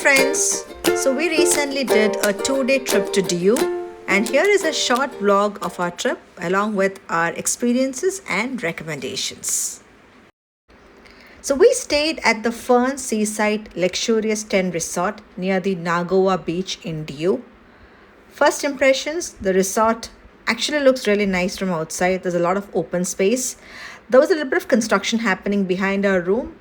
friends! So we recently did a 2-day trip to DU, and here is a short vlog of our trip along with our experiences and recommendations. So we stayed at the Fern Seaside Luxurious 10 Resort near the Nagoa Beach in DU. First impressions, the resort actually looks really nice from outside. There's a lot of open space. There was a little bit of construction happening behind our room,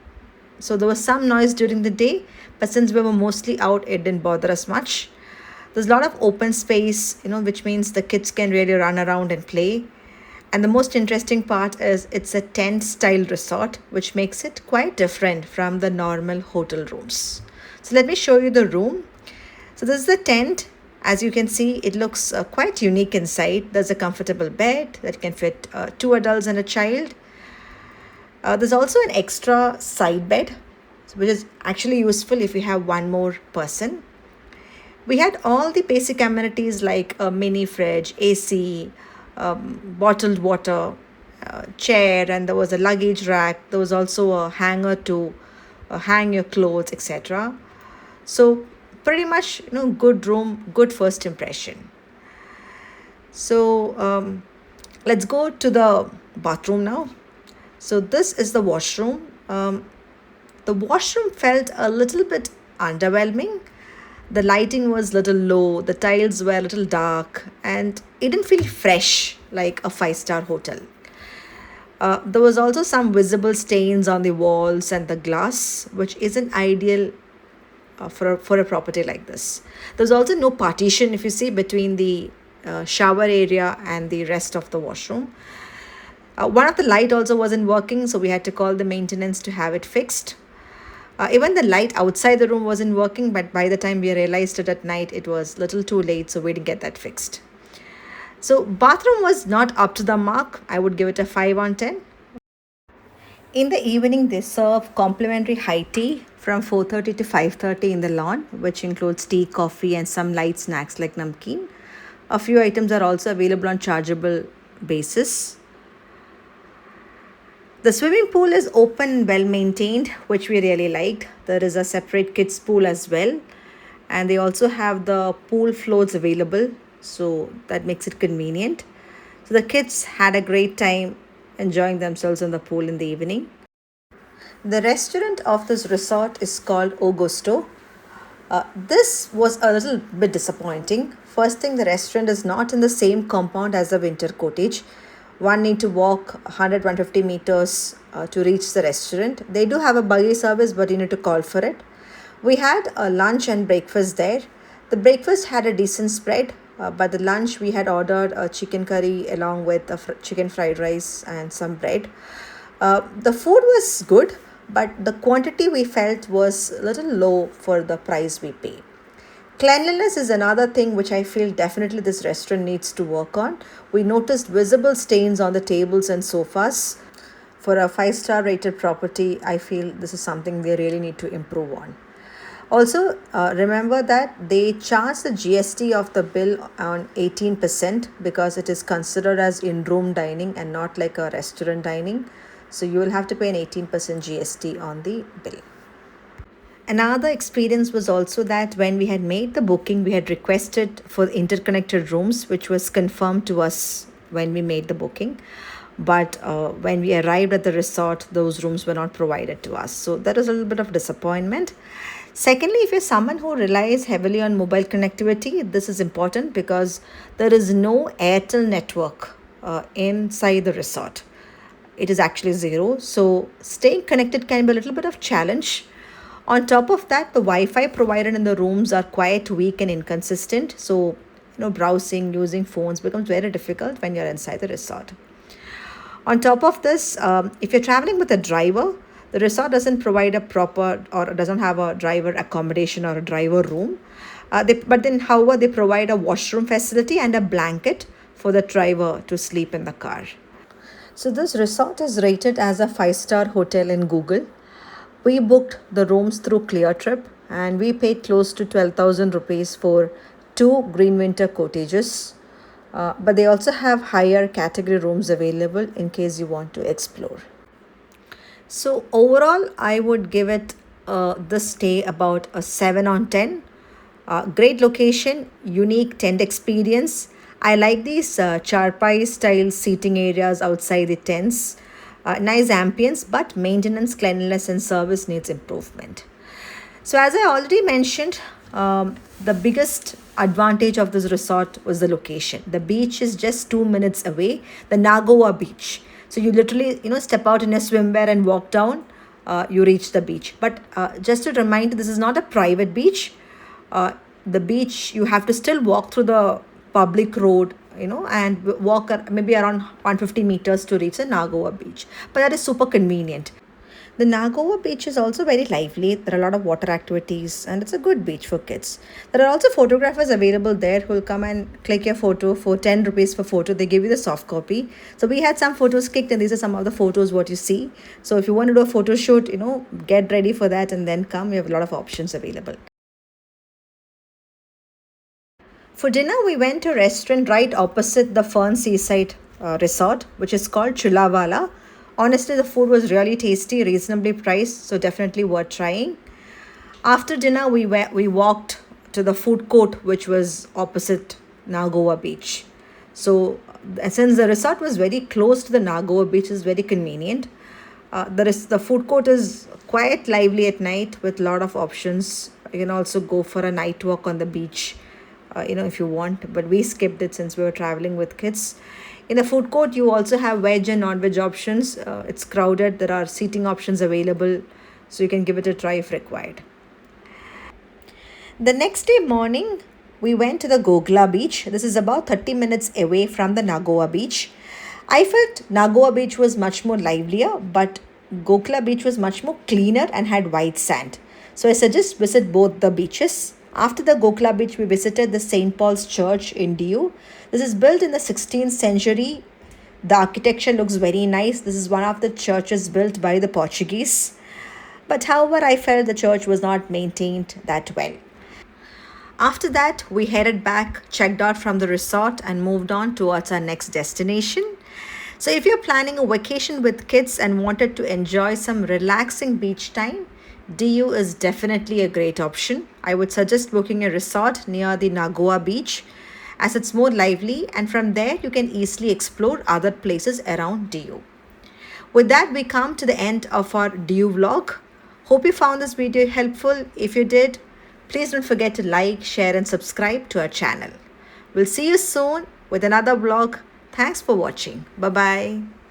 so there was some noise during the day, but since we were mostly out, it didn't bother us much. There's a lot of open space, which means the kids can really run around and play. And the most interesting part is it's a tent style resort, which makes it quite different from the normal hotel rooms. So let me show you the room. So this is the tent. As you can see, it looks quite unique inside. There's a comfortable bed that can fit two adults and a child. There's also an extra side bed, which is actually useful if you have one more person. We had all the basic amenities like a mini fridge, AC, bottled water, chair, and there was a luggage rack. There was also a hanger to hang your clothes, etc. So pretty much, good room, good first impression. So let's go to the bathroom now. So this is the washroom. The washroom felt a little bit underwhelming. The lighting was a little low, the tiles were a little dark, and it didn't feel fresh like a five-star hotel. There was also some visible stains on the walls and the glass, which isn't ideal for a property like this. There's also no partition, if you see, between the shower area and the rest of the washroom. One of the light also wasn't working, so we had to call the maintenance to have it fixed. Even the light outside the room wasn't working, but by the time we realized it at night, it was a little too late, so we didn't get that fixed. So bathroom was not up to the mark. I would give it a 5 on 10. In the evening, they serve complimentary high tea from 4:30 to 5:30 in the lawn, which includes tea, coffee, and some light snacks like namkeen. A few items are also available on chargeable basis. The swimming pool is open and well maintained, which we really liked. There is a separate kids pool as well, and they also have the pool floats available, so that makes it convenient. So the kids had a great time enjoying themselves in the pool in the evening. The restaurant of this resort is called Augusto. This was a little bit disappointing. First thing, the restaurant is not in the same compound as the winter cottage. One need to walk 100-150 meters to reach the restaurant. They do have a buggy service, but you need to call for it. We had a lunch and breakfast there. The breakfast had a decent spread, but the lunch we had ordered a chicken curry along with a chicken fried rice and some bread. The food was good, but the quantity we felt was a little low for the price we pay. Cleanliness is another thing which I feel definitely this restaurant needs to work on. We noticed visible stains on the tables and sofas. For a 5-star rated property, I feel this is something they really need to improve on. Also, remember that they charge the GST of the bill on 18% because it is considered as in-room dining and not like a restaurant dining. So you will have to pay an 18% GST on the bill. Another experience was also that when we had made the booking, we had requested for interconnected rooms, which was confirmed to us when we made the booking. But when we arrived at the resort, those rooms were not provided to us. So that was a little bit of disappointment. Secondly, if you're someone who relies heavily on mobile connectivity, this is important because there is no Airtel network inside the resort. It is actually zero. So staying connected can be a little bit of challenge. On top of that, the Wi-Fi provided in the rooms are quite weak and inconsistent. So, browsing, using phones becomes very difficult when you're inside the resort. On top of this, if you're traveling with a driver, the resort doesn't provide a proper or doesn't have a driver accommodation or a driver room. However, they provide a washroom facility and a blanket for the driver to sleep in the car. So this resort is rated as a 5-star hotel in Google. We booked the rooms through ClearTrip and we paid close to 12,000 rupees for 2 green winter cottages. But they also have higher category rooms available in case you want to explore. So overall, I would give it this stay about a 7 on 10. Great location, unique tent experience. I like these charpai style seating areas outside the tents. Nice ambience, but maintenance, cleanliness, and service needs improvement. So, as I already mentioned, the biggest advantage of this resort was the location. The beach is just 2 minutes away, the Nagoa beach. So, you literally, step out in a swimwear and walk down, you reach the beach. But just to remind, this is not a private beach. The beach, you have to still walk through the public road, and walk maybe around 150 meters to reach the Nagoa beach. But that is super convenient. The Nagoa beach is also very lively. There are a lot of water activities and it's a good beach for kids. There are also photographers available there who will come and click your photo for 10 rupees per photo. They give you the soft copy. So we had some photos clicked and these are some of the photos what you see. So if you want to do a photo shoot, get ready for that and then come. We have a lot of options available. For dinner, we went to a restaurant right opposite the Fern Seaside Resort, which is called Chulawala. Honestly, the food was really tasty, reasonably priced, so definitely worth trying. After dinner, we walked to the food court, which was opposite Nagoa Beach. So, since the resort was very close to the Nagoa Beach, is very convenient. The food court is quite lively at night with a lot of options. You can also go for a night walk on the beach, if you want. But we skipped it since we were traveling with kids. In the food court, you also have veg and non-veg options. It's crowded. There are seating options available, so you can give it a try if required. The next day morning, we went to the Gogla beach. This is about 30 minutes away from the Nagoa beach. I felt Nagoa beach was much more livelier, but Gokla beach was much more cleaner and had white sand. So I suggest visit both the beaches. After the Gokla beach, we visited the St. Paul's Church in Diu. This is built in the 16th century. The architecture looks very nice. This is one of the churches built by the Portuguese. But however, I felt the church was not maintained that well. After that, we headed back, checked out from the resort, and moved on towards our next destination. So, if you're planning a vacation with kids and wanted to enjoy some relaxing beach time, DU is definitely a great option. I would suggest booking a resort near the Nagoa beach as it's more lively, and from there, you can easily explore other places around DU. With that, we come to the end of our DU vlog. Hope you found this video helpful. If you did, please don't forget to like, share, and subscribe to our channel. We'll see you soon with another vlog. Thanks for watching. Bye bye.